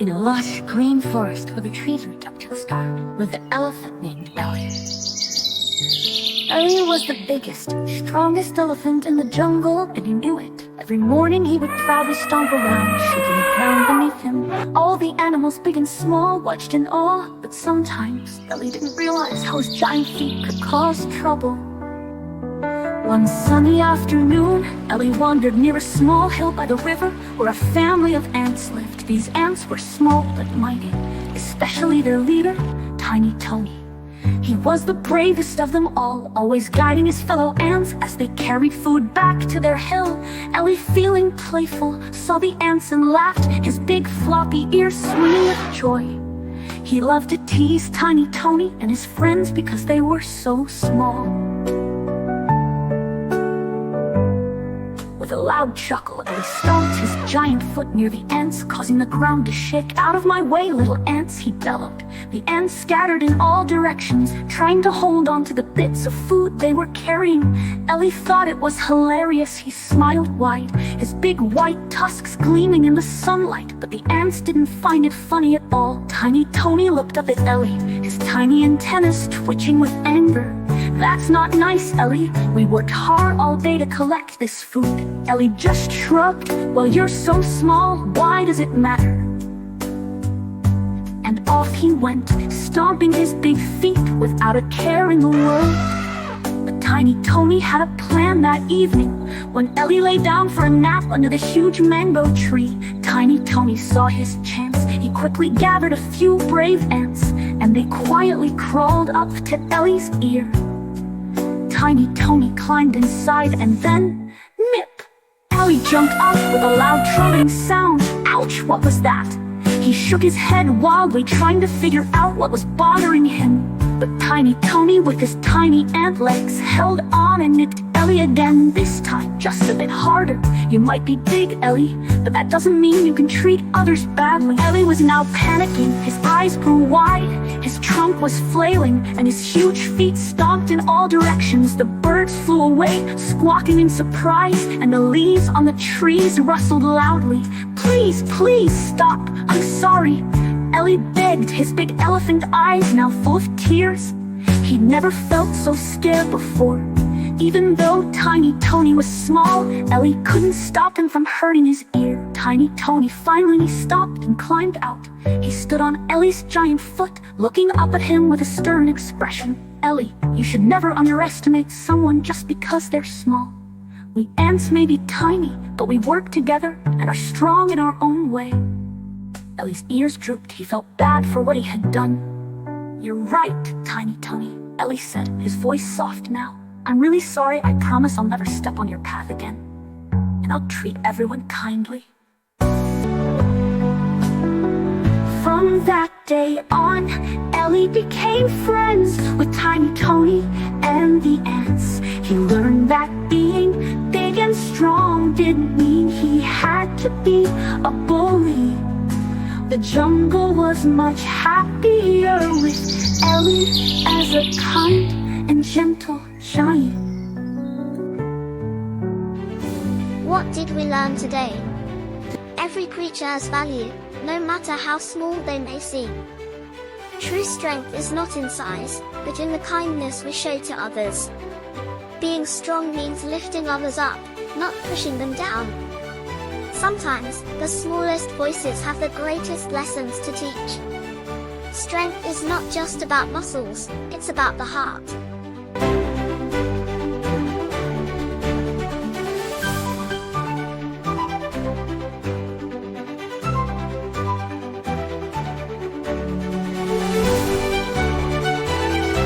In a lush green forest where the trees were up to the sky lived an elephant named Ellie. Ellie was the biggest, strongest elephant in the jungle, and he knew it. Every morning he would proudly stomp around, shaking the ground beneath him. All the animals, big and small, watched in awe, but sometimes Ellie didn't realize how his giant feet could cause trouble. One sunny afternoon, Ellie wandered near a small hill by the river where a family of ants lived. These ants were small but mighty, especially their leader, Tiny Tony. He was the bravest of them all, always guiding his fellow ants as they carried food back to their hill. Ellie, feeling playful, saw the ants and laughed, his big floppy ears swinging with joy. He loved to tease Tiny Tony and his friends because they were so small. With a loud chuckle, Ellie stomped his giant foot near the ants, causing the ground to shake. "Out of my way, little ants," he bellowed. The ants scattered in all directions, trying to hold on to the bits of food they were carrying. Ellie thought it was hilarious. He smiled wide, his big white tusks gleaming in the sunlight, but the ants didn't find it funny at all. Tiny Tony looked up at Ellie, his tiny antennas twitching with anger. "That's not nice, Ellie. We worked hard all day to collect this food." Ellie just shrugged. "Well, you're so small, why does it matter?" And off he went, stomping his big feet without a care in the world. But Tiny Tony had a plan that evening. When Ellie lay down for a nap under the huge mango tree, Tiny Tony saw his chance. He quickly gathered a few brave ants, and they quietly crawled up to Ellie's ear. Tiny Tony climbed inside, and then, nip! Ellie jumped up with a loud trumpeting sound. Ouch, what was that? He shook his head wildly, trying to figure out what was bothering him. But Tiny Tony, with his tiny ant legs, held on and nipped Ellie again, this time just a bit harder. "You might be big, Ellie, but that doesn't mean you can treat others badly." Ellie was now panicking. His eyes grew wide, his trunk was flailing, and his huge feet stomped in all directions. The birds flew away, squawking in surprise, and the leaves on the trees rustled loudly. "Please, please stop, I'm sorry," Ellie begged, his big elephant eyes now full of tears. He'd never felt so scared before. Even though Tiny Tony was small, Ellie couldn't stop him from hurting his ear. Tiny Tony finally stopped and climbed out. He stood on Ellie's giant foot, looking up at him with a stern expression. "Ellie, you should never underestimate someone just because they're small. We ants may be tiny, but we work together and are strong in our own way." Ellie's ears drooped. He felt bad for what he had done. "You're right, Tiny Tony," Ellie said, his voice soft now. "I'm really sorry. I promise I'll never step on your path again. And I'll treat everyone kindly." From that day on, Ellie became friends with Tiny Tony and the ants. He learned that being big and strong didn't mean he had to be a bully. The jungle was much happier with Ellie as a kind and gentle giant. What did we learn today? Every creature has value, no matter how small they may seem. True strength is not in size, but in the kindness we show to others. Being strong means lifting others up, not pushing them down. Sometimes, the smallest voices have the greatest lessons to teach. Strength is not just about muscles, it's about the heart.